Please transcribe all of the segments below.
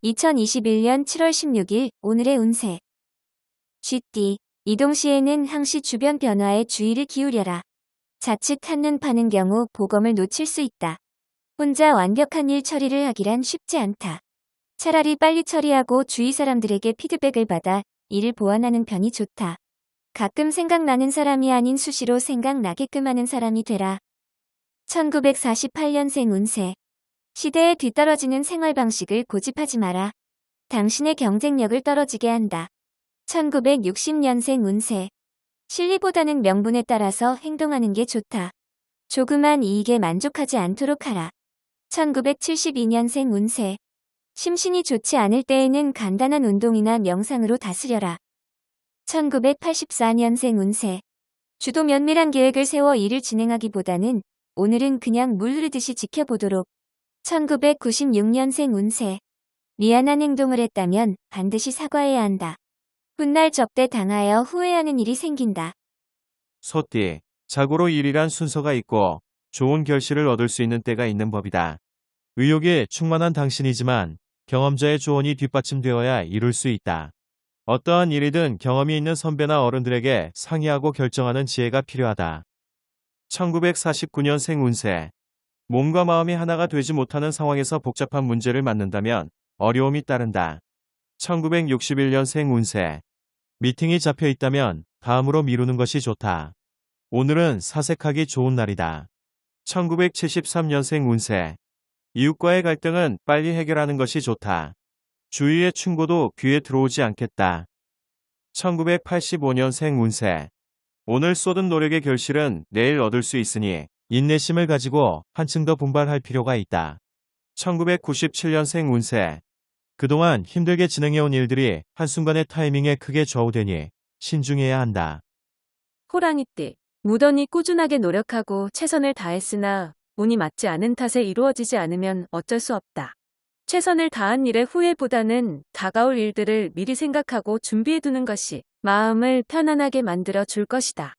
2021년 7월 16일 오늘의 운세. 쥐띠. 이동 시에는 항시 주변 변화에 주의를 기울여라. 자칫 한눈 파는 경우 보검을 놓칠 수 있다. 혼자 완벽한 일 처리를 하기란 쉽지 않다. 차라리 빨리 처리하고 주위 사람들에게 피드백을 받아 일을 보완하는 편이 좋다. 가끔 생각나는 사람이 아닌 수시로 생각나게끔 하는 사람이 되라. 1948년생 운세. 시대에 뒤떨어지는 생활 방식을 고집하지 마라. 당신의 경쟁력을 떨어지게 한다. 1960년생 운세. 실리보다는 명분에 따라서 행동하는 게 좋다. 조그만 이익에 만족하지 않도록 하라. 1972년생 운세. 심신이 좋지 않을 때에는 간단한 운동이나 명상으로 다스려라. 1984년생 운세. 주도 면밀한 계획을 세워 일을 진행하기보다는 오늘은 그냥 물 흐르듯이 지켜보도록. 1996년생 운세. 미안한 행동을 했다면 반드시 사과해야 한다. 훗날 접대 당하여 후회하는 일이 생긴다. 소띠, 자고로 일이란 순서가 있고 좋은 결실을 얻을 수 있는 때가 있는 법이다. 의욕에 충만한 당신이지만 경험자의 조언이 뒷받침되어야 이룰 수 있다. 어떠한 일이든 경험이 있는 선배나 어른들에게 상의하고 결정하는 지혜가 필요하다. 1949년생 운세. 몸과 마음이 하나가 되지 못하는 상황에서 복잡한 문제를 맡는다면 어려움이 따른다. 1961년생 운세. 미팅이 잡혀 있다면 다음으로 미루는 것이 좋다. 오늘은 사색하기 좋은 날이다. 1973년생 운세. 이웃과의 갈등은 빨리 해결하는 것이 좋다. 주위의 충고도 귀에 들어오지 않겠다. 1985년생 운세. 오늘 쏟은 노력의 결실은 내일 얻을 수 있으니 인내심을 가지고 한층 더 분발할 필요가 있다. 1997년생 운세. 그동안 힘들게 진행해온 일들이 한순간의 타이밍에 크게 좌우되니 신중해야 한다. 호랑이띠. 무던히 꾸준하게 노력하고 최선을 다했으나 운이 맞지 않은 탓에 이루어지지 않으면 어쩔 수 없다. 최선을 다한 일의 후회보다는 다가올 일들을 미리 생각하고 준비해두는 것이 마음을 편안하게 만들어 줄 것이다.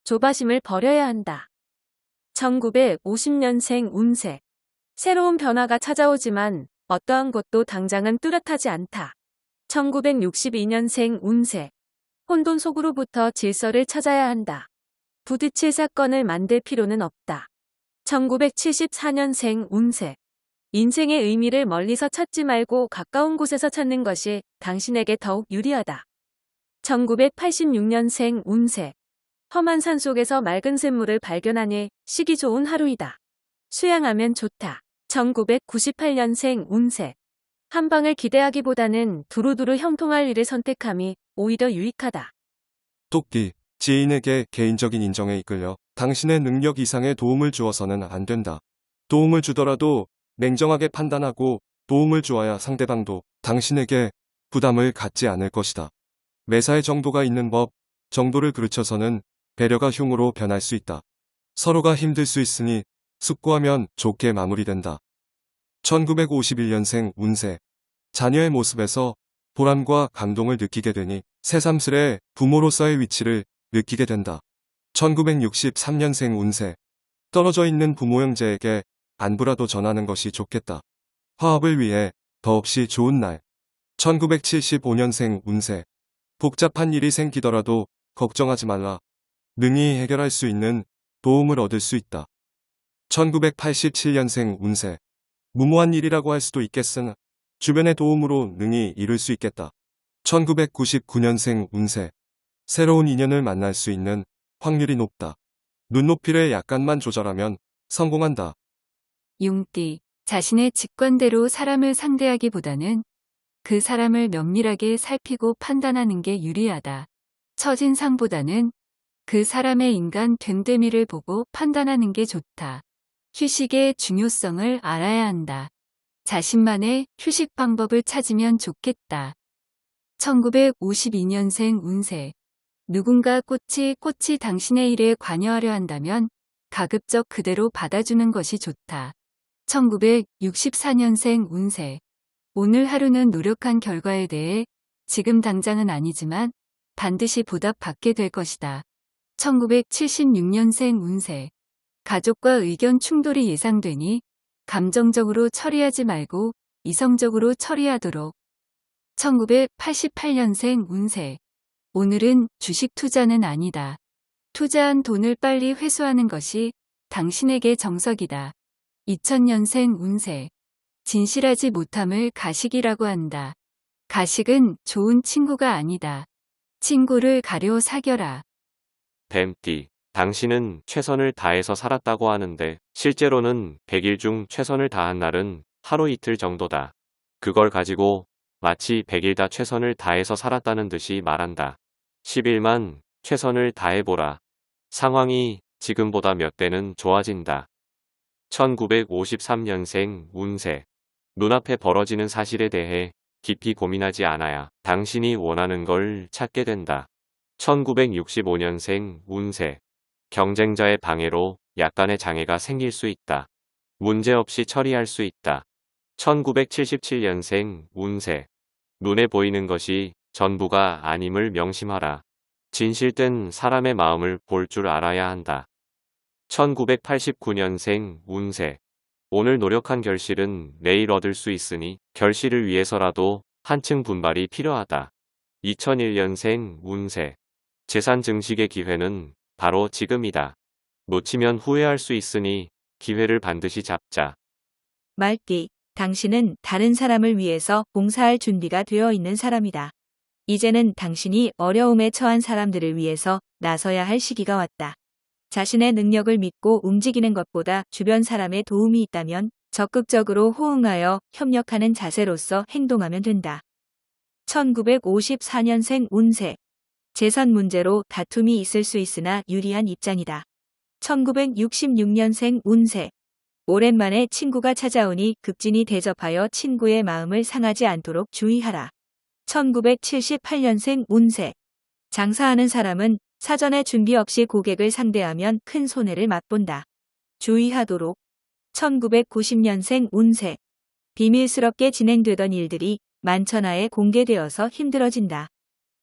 조바심을 버려야 한다. 1950년생 운세. 새로운 변화가 찾아오지만 어떠한 것도 당장은 뚜렷하지 않다. 1962년생 운세. 혼돈 속으로부터 질서를 찾아야 한다. 부딪힐 사건을 만들 필요는 없다. 1974년생 운세. 인생의 의미를 멀리서 찾지 말고 가까운 곳에서 찾는 것이 당신에게 더욱 유리하다. 1986년생 운세. 험한 산 속에서 맑은 샘물을 발견하니 쉬기 좋은 하루이다. 수양하면 좋다. 1998년생 운세. 한 방을 기대하기보다는 두루두루 형통할 일을 선택함이 오히려 유익하다. 토끼, 지인에게 개인적인 인정에 이끌려 당신의 능력 이상의 도움을 주어서는 안 된다. 도움을 주더라도 냉정하게 판단하고 도움을 주어야 상대방도 당신에게 부담을 갖지 않을 것이다. 매사에 정도가 있는 법, 정도를 그르쳐서는 배려가 흉으로 변할 수 있다. 서로가 힘들 수 있으니 숙고하면 좋게 마무리된다. 1951년생 운세. 자녀의 모습에서 보람과 감동을 느끼게 되니 새삼스레 부모로서의 위치를 느끼게 된다. 1963년생 운세. 떨어져 있는 부모 형제에게 안부라도 전하는 것이 좋겠다. 화합을 위해 더없이 좋은 날. 1975년생 운세. 복잡한 일이 생기더라도 걱정하지 말라. 능히 해결할 수 있는 도움을 얻을 수 있다. 1987년생 운세. 무모한 일이라고 할 수도 있겠으나 주변의 도움으로 능히 이룰 수 있겠다. 1999년생 운세. 새로운 인연을 만날 수 있는 확률이 높다. 눈높이를 약간만 조절하면 성공한다. 용띠. 자신의 직관대로 사람을 상대하기보다는 그 사람을 면밀하게 살피고 판단하는 게 유리하다. 첫인상보다는 그 사람의 인간 됨됨이를 보고 판단하는 게 좋다. 휴식의 중요성을 알아야 한다. 자신만의 휴식 방법을 찾으면 좋겠다. 1952년생 운세. 누군가 꽃이 당신의 일에 관여하려 한다면 가급적 그대로 받아주는 것이 좋다. 1964년생 운세. 오늘 하루는 노력한 결과에 대해 지금 당장은 아니지만 반드시 보답받게 될 것이다. 1976년생 운세. 가족과 의견 충돌이 예상되니 감정적으로 처리하지 말고 이성적으로 처리하도록. 1988년생 운세. 오늘은 주식 투자는 아니다. 투자한 돈을 빨리 회수하는 것이 당신에게 정석이다. 2000년생 운세. 진실하지 못함을 가식이라고 한다. 가식은 좋은 친구가 아니다. 친구를 가려 사겨라. 뱀띠, 당신은 최선을 다해서 살았다고 하는데 실제로는 100일 중 최선을 다한 날은 하루 이틀 정도다. 그걸 가지고 마치 100일 다 최선을 다해서 살았다는 듯이 말한다. 10일만 최선을 다해보라. 상황이 지금보다 몇 배는 좋아진다. 1953년생 운세. 눈앞에 벌어지는 사실에 대해 깊이 고민하지 않아야 당신이 원하는 걸 찾게 된다. 1965년생 운세. 경쟁자의 방해로 약간의 장애가 생길 수 있다. 문제없이 처리할 수 있다. 1977년생 운세. 눈에 보이는 것이 전부가 아님을 명심하라. 진실된 사람의 마음을 볼 줄 알아야 한다. 1989년생 운세. 오늘 노력한 결실은 내일 얻을 수 있으니 결실을 위해서라도 한층 분발이 필요하다. 2001년생 운세. 재산 증식의 기회는 바로 지금이다. 놓치면 후회할 수 있으니 기회를 반드시 잡자. 말띠, 당신은 다른 사람을 위해서 봉사할 준비가 되어 있는 사람이다. 이제는 당신이 어려움에 처한 사람들을 위해서 나서야 할 시기가 왔다. 자신의 능력을 믿고 움직이는 것보다 주변 사람의 도움이 있다면 적극적으로 호응하여 협력하는 자세로서 행동하면 된다. 1954년생 운세. 재산 문제로 다툼이 있을 수 있으나 유리한 입장이다. 1966년생 운세. 오랜만에 친구가 찾아오니 급진히 대접하여 친구의 마음을 상하지 않도록 주의하라. 1978년생 운세. 장사하는 사람은 사전에 준비 없이 고객을 상대하면 큰 손해를 맛본다. 주의하도록. 1990년생 운세. 비밀스럽게 진행되던 일들이 만천하에 공개되어서 힘들어진다.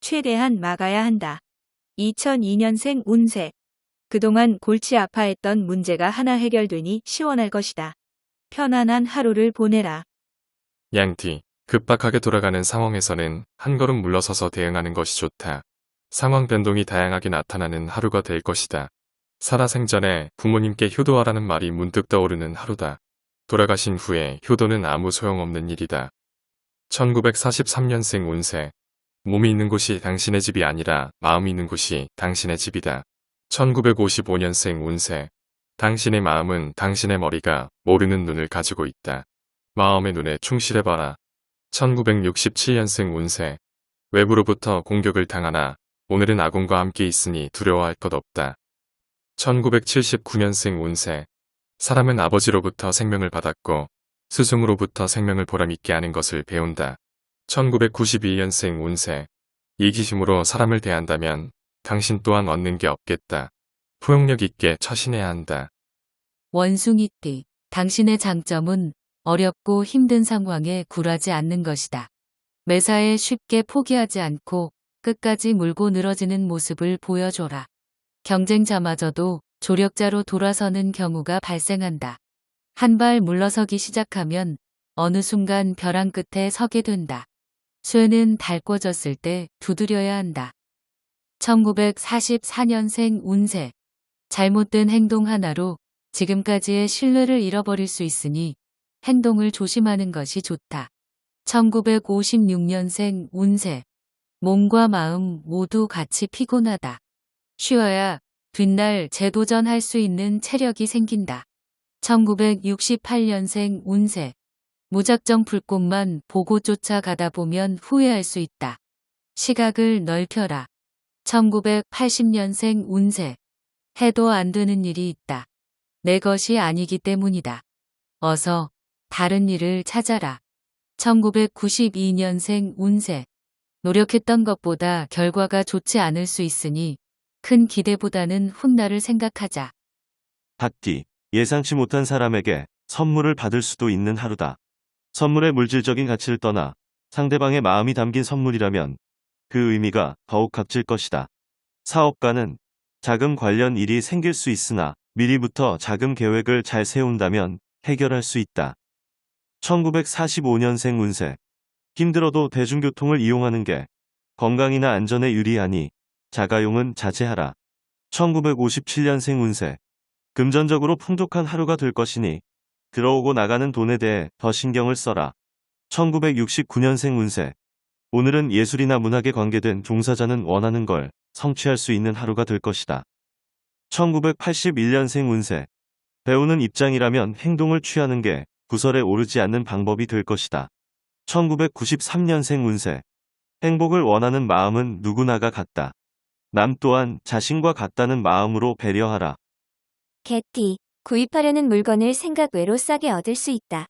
최대한 막아야 한다. 2002년생 운세. 그동안 골치 아파했던 문제가 하나 해결되니 시원할 것이다. 편안한 하루를 보내라. 양띠, 급박하게 돌아가는 상황에서는 한 걸음 물러서서 대응하는 것이 좋다. 상황 변동이 다양하게 나타나는 하루가 될 것이다. 살아생전에 부모님께 효도하라는 말이 문득 떠오르는 하루다. 돌아가신 후에 효도는 아무 소용없는 일이다. 1943년생 운세. 몸이 있는 곳이 당신의 집이 아니라 마음이 있는 곳이 당신의 집이다. 1955년생 운세. 당신의 마음은 당신의 머리가 모르는 눈을 가지고 있다. 마음의 눈에 충실해봐라. 1967년생 운세. 외부로부터 공격을 당하나 오늘은 아군과 함께 있으니 두려워할 것 없다. 1979년생 운세. 사람은 아버지로부터 생명을 받았고 스승으로부터 생명을 보람있게 하는 것을 배운다. 1992년생 운세. 이기심으로 사람을 대한다면 당신 또한 얻는 게 없겠다. 포용력 있게 처신해야 한다. 원숭이띠, 당신의 장점은 어렵고 힘든 상황에 굴하지 않는 것이다. 매사에 쉽게 포기하지 않고 끝까지 물고 늘어지는 모습을 보여줘라. 경쟁자마저도 조력자로 돌아서는 경우가 발생한다. 한 발 물러서기 시작하면 어느 순간 벼랑 끝에 서게 된다. 쇠는 닳궈졌을 때 두드려야 한다. 1944년생 운세. 잘못된 행동 하나로 지금까지의 신뢰를 잃어버릴 수 있으니 행동을 조심하는 것이 좋다. 1956년생 운세. 몸과 마음 모두 같이 피곤하다. 쉬어야 뒷날 재도전할 수 있는 체력이 생긴다. 1968년생 운세. 무작정 불꽃만 보고 쫓아가다 보면 후회할 수 있다. 시각을 넓혀라. 1980년생 운세. 해도 안 되는 일이 있다. 내 것이 아니기 때문이다. 어서 다른 일을 찾아라. 1992년생 운세. 노력했던 것보다 결과가 좋지 않을 수 있으니 큰 기대보다는 훗날을 생각하자. 닭띠, 예상치 못한 사람에게 선물을 받을 수도 있는 하루다. 선물의 물질적인 가치를 떠나 상대방의 마음이 담긴 선물이라면 그 의미가 더욱 값질 것이다. 사업가는 자금 관련 일이 생길 수 있으나 미리부터 자금 계획을 잘 세운다면 해결할 수 있다. 1945년생 운세. 힘들어도 대중교통을 이용하는 게 건강이나 안전에 유리하니 자가용은 자제하라. 1957년생 운세. 금전적으로 풍족한 하루가 될 것이니 들어오고 나가는 돈에 대해 더 신경을 써라. 1969년생 운세. 오늘은 예술이나 문학에 관계된 종사자는 원하는 걸 성취할 수 있는 하루가 될 것이다. 1981년생 운세. 배우는 입장이라면 행동을 취하는 게 구설에 오르지 않는 방법이 될 것이다. 1993년생 운세. 행복을 원하는 마음은 누구나가 같다. 남 또한 자신과 같다는 마음으로 배려하라. 개띠, 구입하려는 물건을 생각 외로 싸게 얻을 수 있다.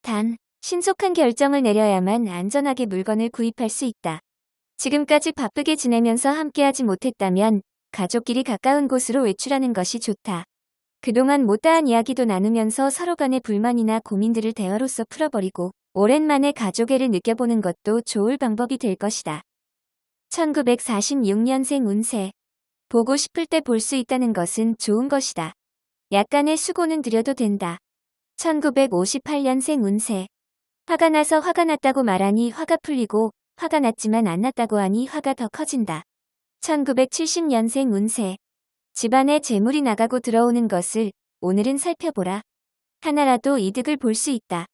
단, 신속한 결정을 내려야만 안전하게 물건을 구입할 수 있다. 지금까지 바쁘게 지내면서 함께하지 못했다면 가족끼리 가까운 곳으로 외출하는 것이 좋다. 그동안 못다한 이야기도 나누면서 서로 간의 불만이나 고민들을 대화로서 풀어버리고 오랜만에 가족애를 느껴보는 것도 좋을 방법이 될 것이다. 1946년생 운세. 보고 싶을 때 볼 수 있다는 것은 좋은 것이다. 약간의 수고는 들여도 된다. 1958년생 운세. 화가 나서 화가 났다고 말하니 화가 풀리고 화가 났지만 안 났다고 하니 화가 더 커진다. 1970년생 운세. 집안에 재물이 나가고 들어오는 것을 오늘은 살펴보라. 하나라도 이득을 볼 수 있다.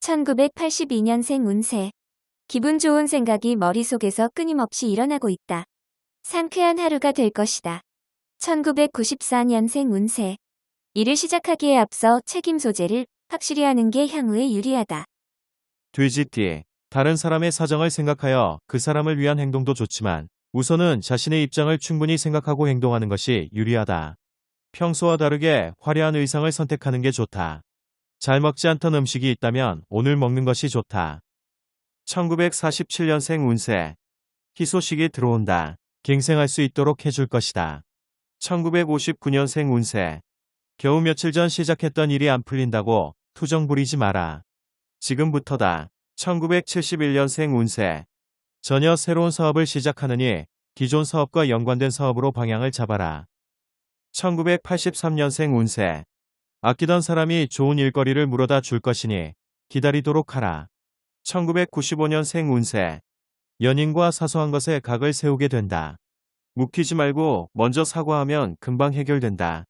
1982년생 운세. 기분 좋은 생각이 머릿속에서 끊임없이 일어나고 있다. 상쾌한 하루가 될 것이다. 1994년생 운세. 일을 시작하기에 앞서 책임 소재를 확실히 하는 게 향후에 유리하다. 돼지띠. 다른 사람의 사정을 생각하여 그 사람을 위한 행동도 좋지만 우선은 자신의 입장을 충분히 생각하고 행동하는 것이 유리하다. 평소와 다르게 화려한 의상을 선택하는 게 좋다. 잘 먹지 않던 음식이 있다면 오늘 먹는 것이 좋다. 1947년생 운세. 희소식이 들어온다. 갱생할 수 있도록 해줄 것이다. 1959년생 운세. 겨우 며칠 전 시작했던 일이 안 풀린다고 투정 부리지 마라. 지금부터다. 1971년생 운세. 전혀 새로운 사업을 시작하느니 기존 사업과 연관된 사업으로 방향을 잡아라. 1983년생 운세. 아끼던 사람이 좋은 일거리를 물어다 줄 것이니 기다리도록 하라. 1995년생 운세. 연인과 사소한 것에 각을 세우게 된다. 묵히지 말고 먼저 사과하면 금방 해결된다.